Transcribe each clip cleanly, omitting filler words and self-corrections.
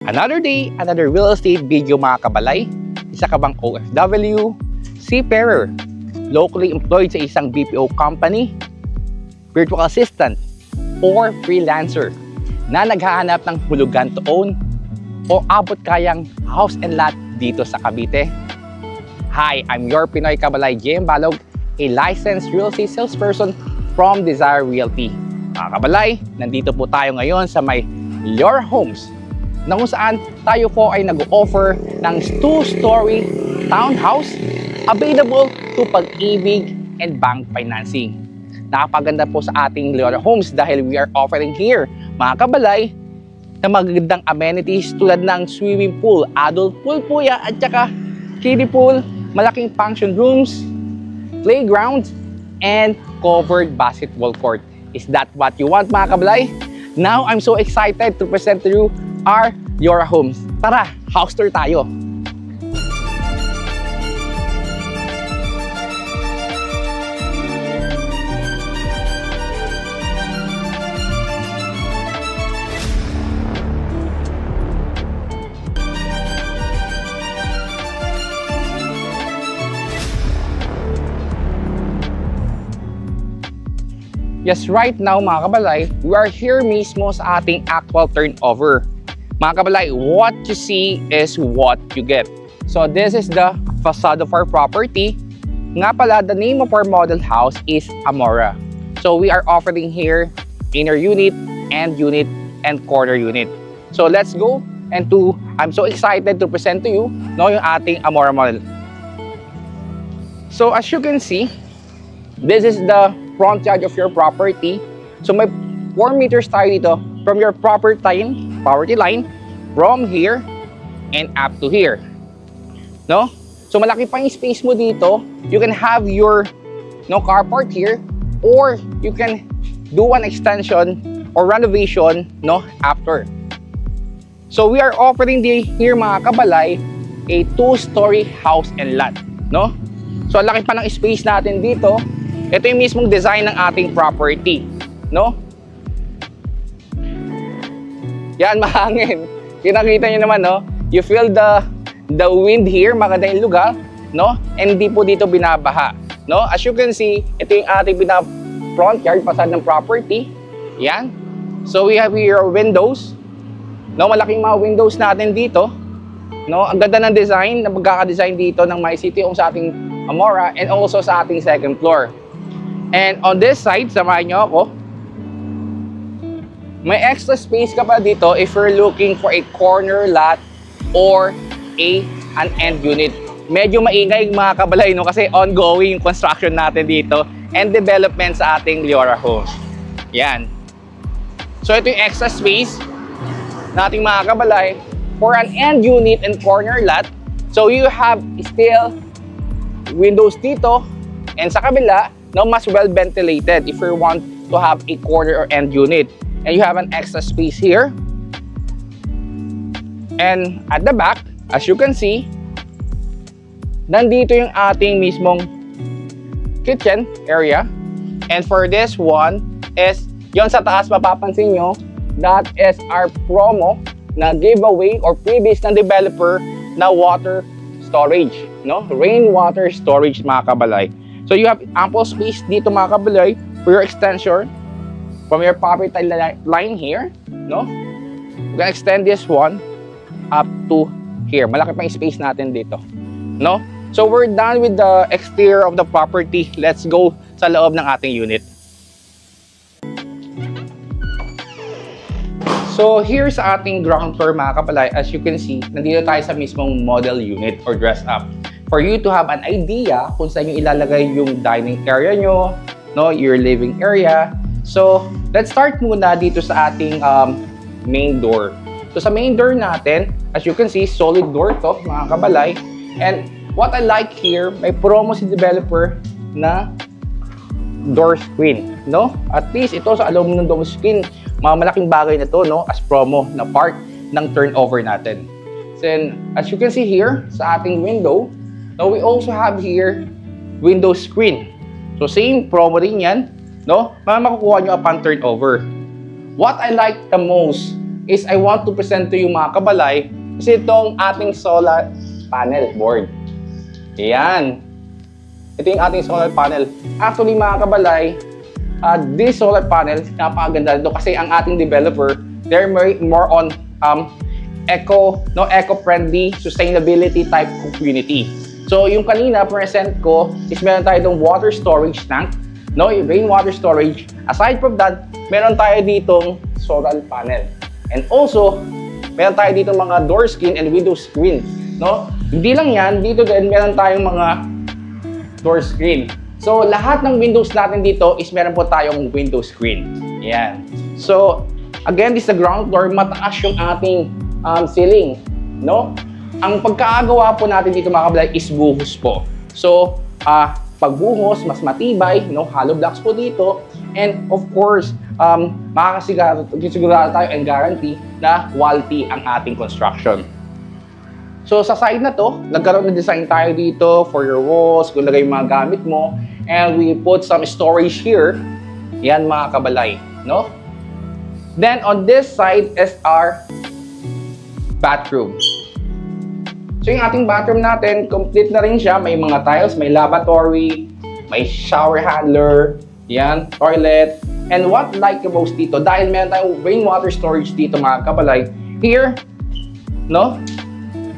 Another day, another real estate video mga kabalay. Isa ka bang OFW, seafarer, locally employed sa isang BPO company, virtual assistant, or freelancer na naghahanap ng hulugan to own o abot kayang house and lot dito sa Cavite? Hi, I'm your Pinoy Kabalay, JM Balog, a licensed real estate salesperson from Desire Realty. Mga kabalay, nandito po tayo ngayon sa may Leora Homes, na kung saan tayo po ay nag-offer ng 2-story townhouse available to Pag-ibig and bank financing. Nakapaganda po sa ating Leora Homes dahil we are offering here, mga kabalay, na magagandang amenities tulad ng swimming pool, adult pool po yan, at saka kiddie pool, malaking function rooms, playground, and covered basketball court. Is that what you want, mga kabalay? Now, I'm so excited to present to you our Leora Homes. Tara, house tour tayo! Yes, right now mga kabalay, we are here mismo sa ating actual turnover. Mga kabalay, what you see is what you get. So this is the facade of our property. Nga pala, the name of our model house is Amora. So we are offering here inner unit, and corner unit. So let's go and I'm so excited to present to you yung ating Amora model. So as you can see, this is the front yard of your property. So may 4 meters tayo dito from your property line from here and up to here. No? So malaki pa yung space mo dito. You can have your carport here, or you can do an extension or renovation after. So we are offering here mga kabalay a 2-story house and lot. No? So laki pa ng space natin dito. Ito yung mismong design ng ating property, no? Yan, mahangin. Kinakita nyo naman, no? You feel the wind here, maganda yung lugar, no? And hindi po dito binabaha, no? As you can see, ito yung ating front yard, facade ng property. Yan. So we have here windows, no? Malaking mga windows natin dito, no? Ang ganda ng design na magkaka-design dito ng My City Homes sa ating Amora and also sa ating second floor. And on this side, samahan nyo ako, may extra space ka pa dito if you're looking for a corner lot or an end unit. Medyo maingay mga kabalay, no? Kasi ongoing yung construction natin dito and development sa ating Leora Homes. Yan. So ito yung extra space nating mga kabalay for an end unit and corner lot. So you have still windows dito and sa kabila, mas well ventilated if you want to have a corner or end unit. And you have an extra space here. And at the back, as you can see, nandito yung ating mismong kitchen area. And for this one is, yon sa taas mapapansin nyo, that is our promo na giveaway or previous ng developer na water storage, no? Rainwater storage mga kabalay. So you have ample space dito mga kabalay for your extension from your property line here, no? You can extend this one up to here. Malaki pa yung space natin dito, no? So we're done with the exterior of the property. Let's go sa loob ng ating unit. So here sa ating ground floor mga kabalay, as you can see, nandito tayo sa mismong model unit or dress up. For you to have an idea kung saan yung ilalagay yung dining area nyo, no, your living area. So, let's start muna dito sa ating main door. So, sa main door natin, as you can see, solid door to, mga kabalay. And what I like here, may promo si developer na door screen, no? At least ito sa aluminum door screen, mga malaking bagay na to, no, as promo na part ng turnover natin. Then, as you can see here, sa ating window, now we also have here window screen. So same promo rin yan, no? Mga makukuha nyo upon turnover. What I like the most is I want to present to you mga kabalay kasi itong ating solar panel board. Ayan. Ito yung ating solar panel. Actually mga kabalay, this solar panel, napakaganda dito kasi ang ating developer, they're more on eco-friendly, sustainability type community. So yung kanina present ko is meron tayo itong water storage tank, no, yung rainwater storage. Aside from that, meron tayo ditong solar panel. And also, meron tayo ditong mga door screen and window screen, no? Hindi lang yan, dito din meron tayong mga door screen. So, lahat ng windows natin dito is meron po tayong window screen. Yan. So, again, this is the ground floor. Mataas yung ating ceiling, no? Ang pagkakagawa po natin dito mga kabalay is buhos po. So, pagbuhos, mas matibay, no? Hollow blocks po dito. And of course, makakasigurado tayo and guarantee na quality ang ating construction. So sa side na to, nagkaroon ng design tayo dito for your walls, kung lagay yung mga gamit mo. And we put some storage here. Yan mga kabalay, no? Then on this side is our bathroom. So yung ating bathroom natin, complete na rin siya. May mga tiles, may lavatory, may shower handler, yan, toilet. And what like the most dito, dahil meron tayong rainwater storage dito mga kabalay, here, no?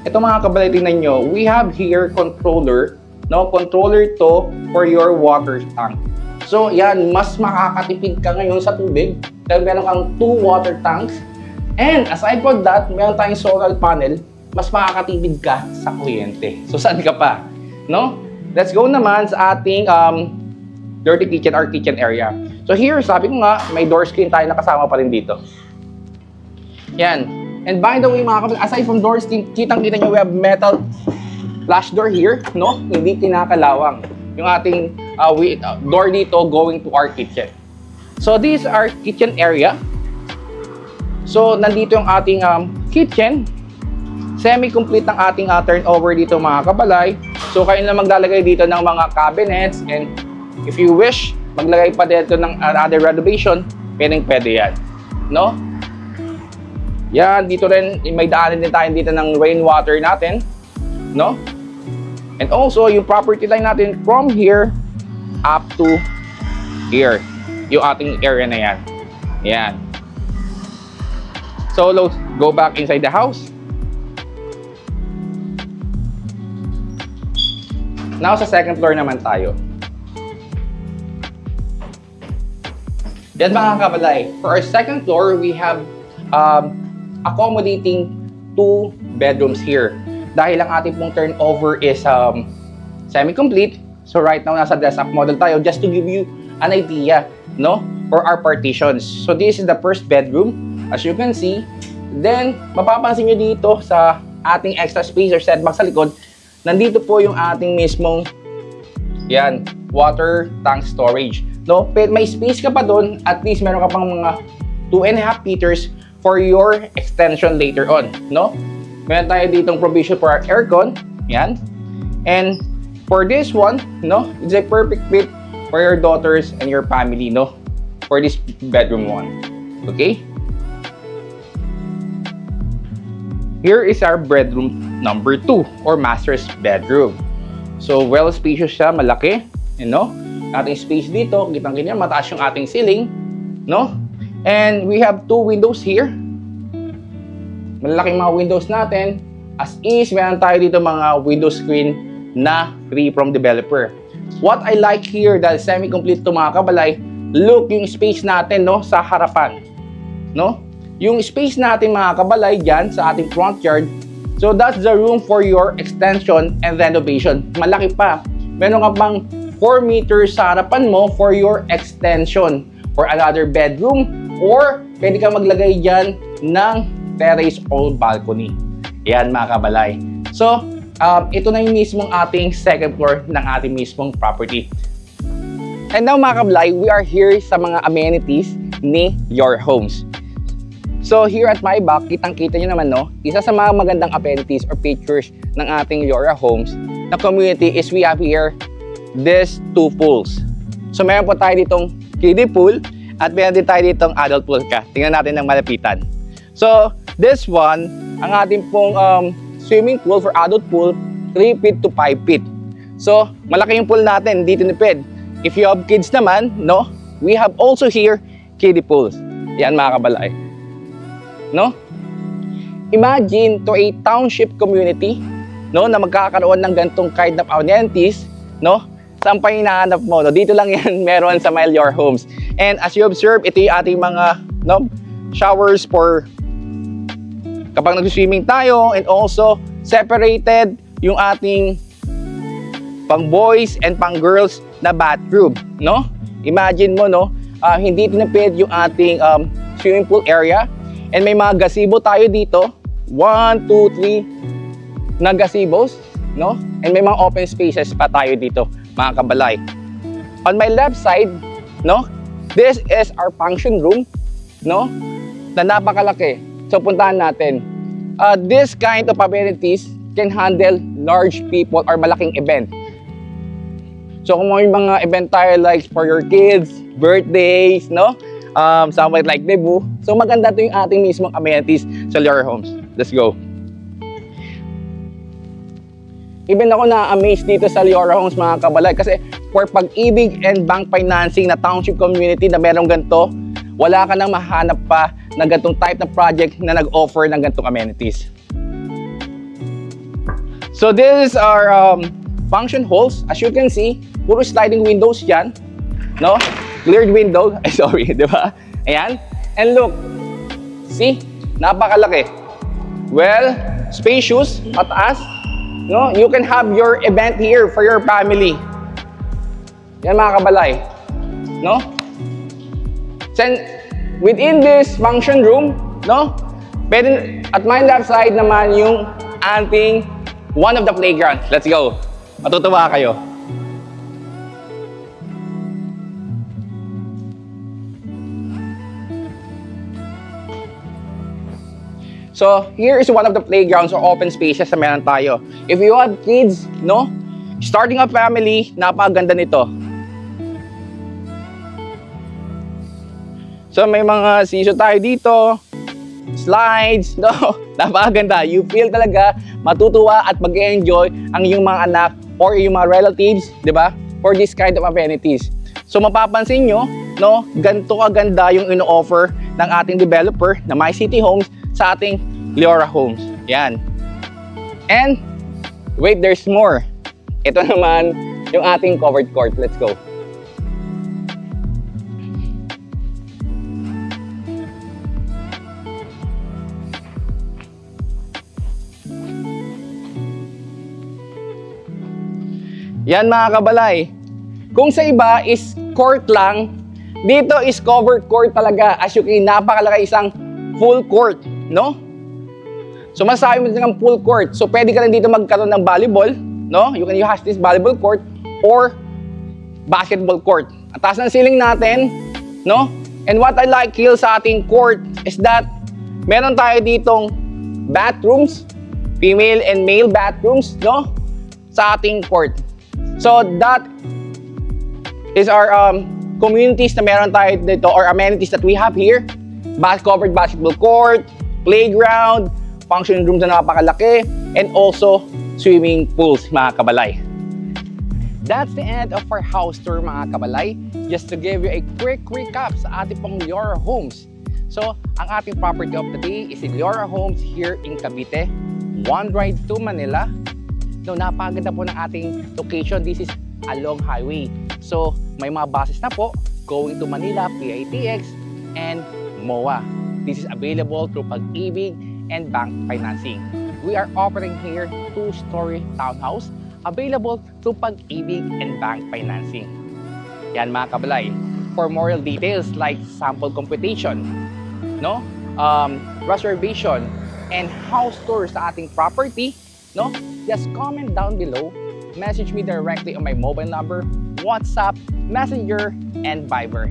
Ito mga kabalay, tingnan nyo, we have here controller, no? Controller to for your water tank. So yan, mas makakatipid ka ngayon sa tubig dahil meron kang 2 water tanks. And aside from that, meron tayong solar panel, mas makakatipid ka sa kuryente. So saan ka pa, no? Let's go naman sa ating dirty kitchen or kitchen area. So here, sabi ko nga, may door screen tayo nakasama pa rin dito. Yan. And by the way mga kapatid, aside from door screen, kitang-kita nyo we have metal flash door here, no? Hindi kinakalawang. Yung ating door dito going to our kitchen. So this is our kitchen area. So nandito yung ating kitchen. Semi-complete ng ating turnover dito mga kabalay. So kayo na maglalagay dito ng mga cabinets, and if you wish, maglagay pa dito ng other renovation, pwede yan, no? Yan, dito rin, may daanin din tayo dito ng rainwater natin, no? And also, yung property line natin from here up to here, yung ating area na yan. Yan. So, let's go back inside the house. Now, sa second floor naman tayo. Yan mga kabalay. For our second floor, we have accommodating 2 bedrooms here. Dahil ang ating pong turnover is semi-complete. So right now, nasa dress-up model tayo just to give you an idea, no? For our partitions. So this is the first bedroom, as you can see. Then, mapapansin nyo dito sa ating extra space or setback sa likod, nandito po yung ating mismong yan, water tank storage. No? May space ka pa doon, at least meron ka pang mga 2.5 meters for your extension later on, no? Meron tayo ditong provision for our aircon, yan. And for this one, no, it's a perfect fit for your daughters and your family, no? For this bedroom one, okay? Here is our bedroom number 2 or master's bedroom. So well spacious siya, malaki, you know? Ating space dito, kitang-kita, mataas yung ating ceiling, no? And we have 2 windows here. Malaking mga windows natin. As is, meron tayo dito mga window screen na free from developer. What I like here, dahil semi-complete to mga kabalay, look yung space natin, no, sa harapan. No? Yung space natin mga kabalay dyan sa ating front yard. So that's the room for your extension and renovation. Malaki pa. Meron ka pang 4 meters sa harapan mo for your extension for another bedroom. Or, pwede kang maglagay dyan ng terrace or balcony. Yan mga kabalay. So, ito na yung mismong ating second floor ng ating mismong property. And now mga kabalay, we are here sa mga amenities ni Your Homes. So, here at my back, kitang-kita nyo naman, no? Isa sa mga magandang amenities or features ng ating Your Homes na community is we have here these 2 pools. So, meron po tayo ditong kiddie pool at meron din tayo ditong adult pool ka. Tingnan natin ng malapitan. So, this one, ang ating pong swimming pool for adult pool, 3 feet to 5 feet. So, malaki yung pool natin, dito nipid. If you have kids naman, no, we have also here kiddie pools. Yan mga kabalay. No? Imagine to a township community, no, na magkakaroon ng gantong kind of amenities, no? Saan pa hinahanap mo? No? Dito lang yan meron sa Liora Homes. And as you observe, ito yung ating mga, no, showers for kapag nag-swimming tayo, and also separated yung ating pang boys and pang girls na bathroom, no? Imagine mo, no, hindi tinapid yung ating swimming pool area, and may mga gazebo tayo dito, 1, 2, 3 na gazebos, no? And may mga open spaces pa tayo dito, mga kabalay. On my left side, no, this is our function room, no, na napakalaki. So puntahan natin. This kind of amenities can handle large people or malaking event. So kung may mga event tayo like for your kids, birthdays, no, somewhat like debut. So maganda to yung ating mismong amenities sa Liora Homes. Let's go. Even ako na-amaze dito sa Liora Homes mga kabalay kasi for pag-ibig and bank financing na township community na merong ganito, wala ka nang mahanap pa na gantong type na project na nag-offer ng gantong amenities. So this is our function halls. As you can see, puro sliding windows yan, no? Cleared window, ay sorry, di ba? Ayan. And look, see, napakalaki. Well, spacious, mataas. No, you can have your event here for your family. Yan mga kabalay. No? Then, within this function room, no? Pwede, at my left side naman yung ating one of the playgrounds. Let's go. Matutuwa kayo. So, here is one of the playgrounds or open spaces na meron tayo. If you have kids, no, starting a family, napakaganda nito. So, may mga siso tayo dito, slides, no, napakaganda. You feel talaga matutuwa at mag-enjoy ang iyong mga anak or yung mga relatives, di ba, for this kind of amenities. So, mapapansin nyo, no, ganito kaganda yung ino-offer ng ating developer na My City Homes sa ating Liora Homes. Yan. And, wait, there's more. Ito naman yung ating covered court. Let's go. Yan mga kabalay. Kung sa iba is court lang, dito is covered court talaga. As you can, napakalaki isang full court, no? So masasabi mo ng full court. So pwede ka rin dito magkaroon ng volleyball, no? You can use this volleyball court or basketball court. Ang taas ng ceiling natin, no? And what I like here sa ating court is that meron tayo ditong bathrooms, female and male bathrooms, no? Sa ating court. So that is our communities na meron tayo dito or amenities that we have here. Covered basketball court, playground, function rooms na napakalaki, and also swimming pools, mga kabalay. That's the end of our house tour, mga kabalay. Just to give you a quick recap sa ating pong Liora Homes. So, ang ating property of the day is in Liora Homes here in Cavite. One ride to Manila. No, napakaganda po ng ating location. This is along highway. So, may mga buses na po going to Manila, PITX, and MOA. This is available through Pag-ibig and bank financing. We are offering here 2-story townhouse available through Pag-ibig and bank financing. Yan mga kabalay. For more details like sample computation, no, reservation, and house tour sa ating property, no, just comment down below. Message me directly on my mobile number, WhatsApp, Messenger, and Viber.